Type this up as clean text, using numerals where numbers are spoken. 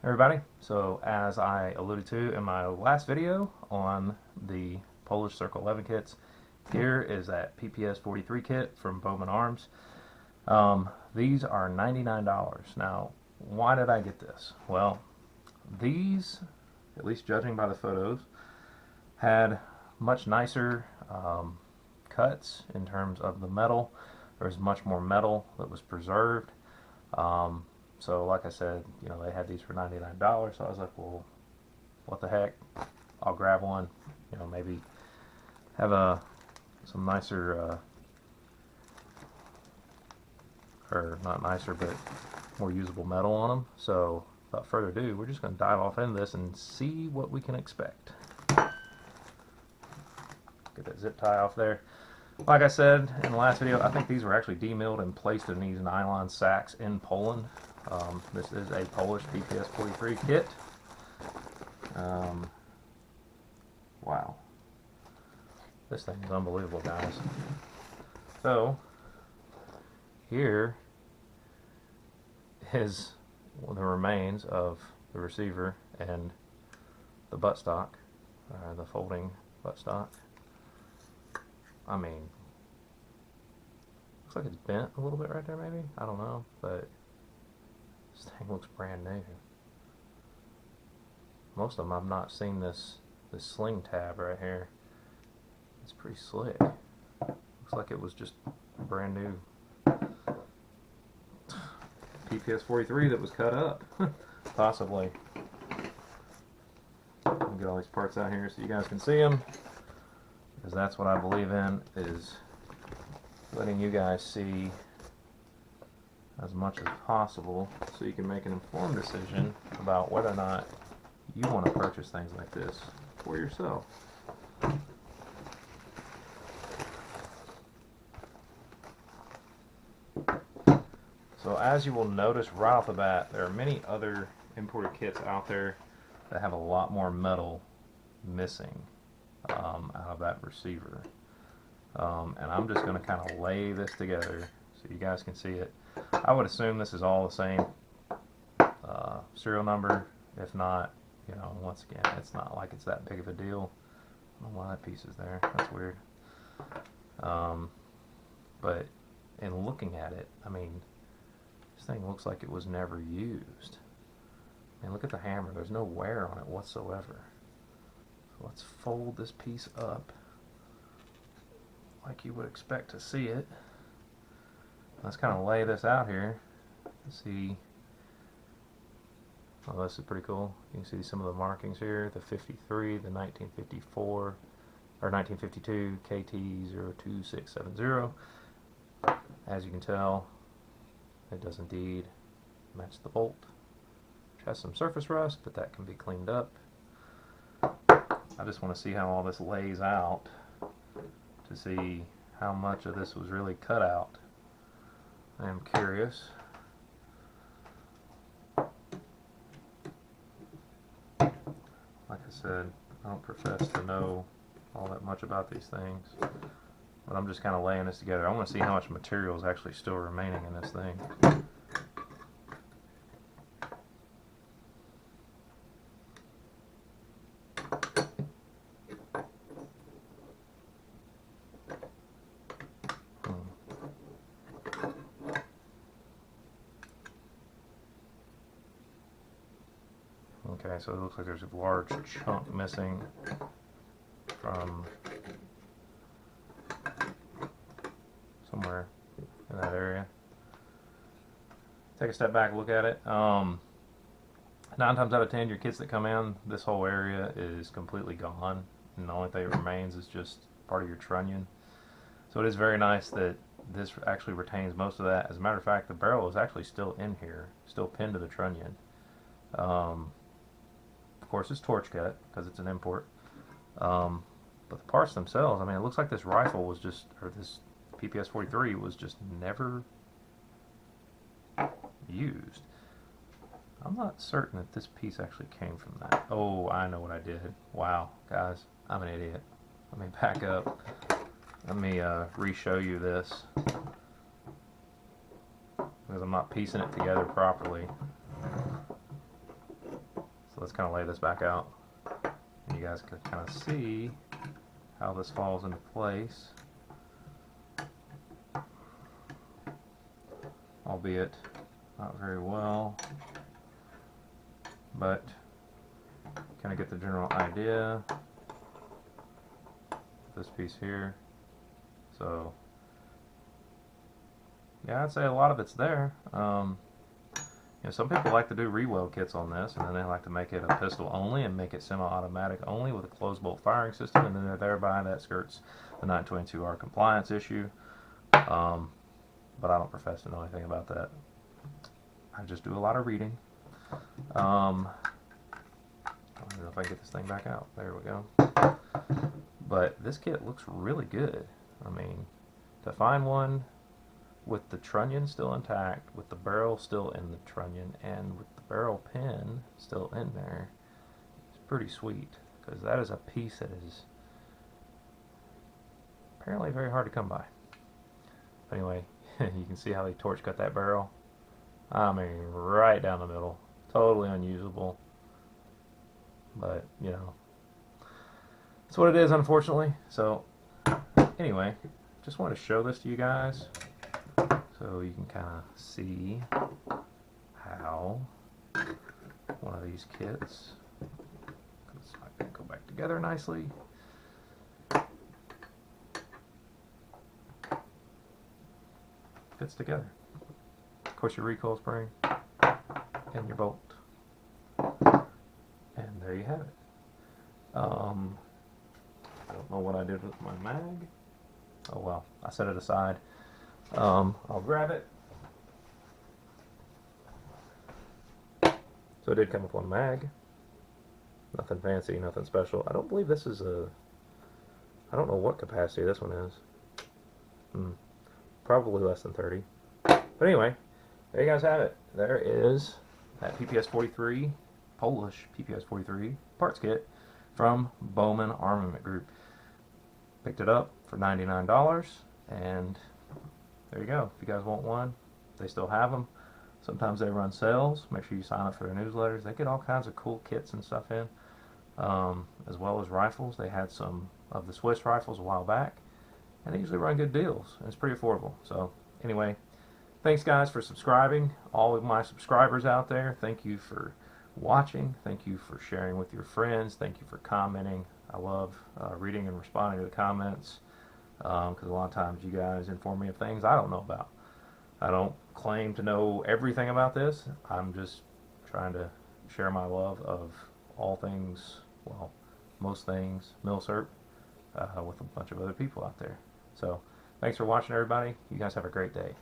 Everybody, so as I alluded to in my last video on the Polish Circle 11 kits, here is that PPS 43 kit from Bowman Arms. These are $99. Now, why did I get this? Well, these, at least judging by the photos, had much nicer cuts in terms of the metal. There was much more metal that was preserved. So like I said, you know, they had these for $99, so I was like, well, what the heck, I'll grab one, you know, maybe have some nicer, or not nicer, but more usable metal on them. So without further ado, we're just going to dive off into this and see what we can expect. Get that zip tie off there. Like I said in the last video, I think these were actually demilled and placed in these nylon sacks in Poland. This is a Polish PPS 43 kit. Wow. This thing is unbelievable, guys. So, here is the remains of the receiver and the buttstock, the folding buttstock. I mean, looks like it's bent a little bit right there, maybe? I don't know, but this thing looks brand new. Most of them I've not seen this sling tab right here. It's pretty slick. Looks like it was just brand new PPS 43 that was cut up. Possibly. Let me get all these parts out here so you guys can see them, because that's what I believe in, is letting you guys see as much as possible so you can make an informed decision about whether or not you want to purchase things like this for yourself. So as you will notice right off the bat, there are many other imported kits out there that have a lot more metal missing out of that receiver. And I'm just going to kind of lay this together so you guys can see it. I would assume this is all the same serial number. If not, you know, once again, it's not like it's that big of a deal. I don't know why that piece is there. That's weird. But in looking at it, I mean, this thing looks like it was never used. I mean, look at the hammer. There's no wear on it whatsoever. So let's fold this piece up like you would expect to see it. Let's kind of lay this out here to see. Oh, this is pretty cool. You can see some of the markings here. The 53, the 1954, or 1952 KT02670. As you can tell, it does indeed match the bolt, which has some surface rust, but that can be cleaned up. I just want to see how all this lays out to see how much of this was really cut out. I am curious. Like I said, I don't profess to know all that much about these things, but I'm just kind of laying this together. I want to see how much material is actually still remaining in this thing. Okay, so it looks like there's a large chunk missing from somewhere in that area. Take a step back, look at it. 9 times out of 10, your kits that come in, this whole area is completely gone, and the only thing that remains is just part of your trunnion. So it is very nice that this actually retains most of that. As a matter of fact, the barrel is actually still in here, still pinned to the trunnion. Of course, it's torch cut because it's an import. But the parts themselves, I mean, it looks like this rifle was just, or this PPS 43 was just never used. I'm not certain that this piece actually came from that. Oh, I know what I did. Wow, guys, I'm an idiot. Let me back up. Let me re-show you this, because I'm not piecing it together properly. So let's kind of lay this back out. And you guys can kind of see how this falls into place. Albeit not very well, but kind of get the general idea. This piece here. So yeah, I'd say a lot of it's there. You know, some people like to do re-weld kits on this, and then they like to make it a pistol only and make it semi-automatic only with a closed bolt firing system, and then thereby that skirts the 922R compliance issue. But I don't profess to know anything about that. I just do a lot of reading. I don't know if I can get this thing back out. There we go. But this kit looks really good. I mean, to find one with the trunnion still intact, with the barrel still in the trunnion, and with the barrel pin still in there, it's pretty sweet, because that is a piece that is apparently very hard to come by. But anyway, you can see how they torch cut that barrel. I mean, right down the middle. Totally unusable. But, you know, that's what it is, unfortunately. So, anyway, just wanted to show this to you guys so you can kind of see how one of these kits, this might go back together nicely. Fits together. Of course, your recoil spring and your bolt, and there you have it. I don't know what I did with my mag. Oh well, I set it aside. I'll grab it. So it did come with one mag. Nothing fancy, nothing special. I don't believe this is a, I don't know what capacity this one is. Probably less than 30. But anyway, there you guys have it. There is that PPS 43, Polish PPS 43 parts kit from Bowman Armament Group. Picked it up for $99, and there you go. If you guys want one, they still have them. Sometimes they run sales. Make sure you sign up for their newsletters. They get all kinds of cool kits and stuff in, as well as rifles. They had some of the Swiss rifles a while back, and they usually run good deals, and it's pretty affordable. So anyway, thanks guys for subscribing. All of my subscribers out there, thank you for watching. Thank you for sharing with your friends. Thank you for commenting. I love reading and responding to the comments, because a lot of times you guys inform me of things I don't know about. I don't claim to know everything about this. I'm just trying to share my love of all things, well, most things milsurp, with a bunch of other people out there. So thanks for watching, everybody. You guys have a great day.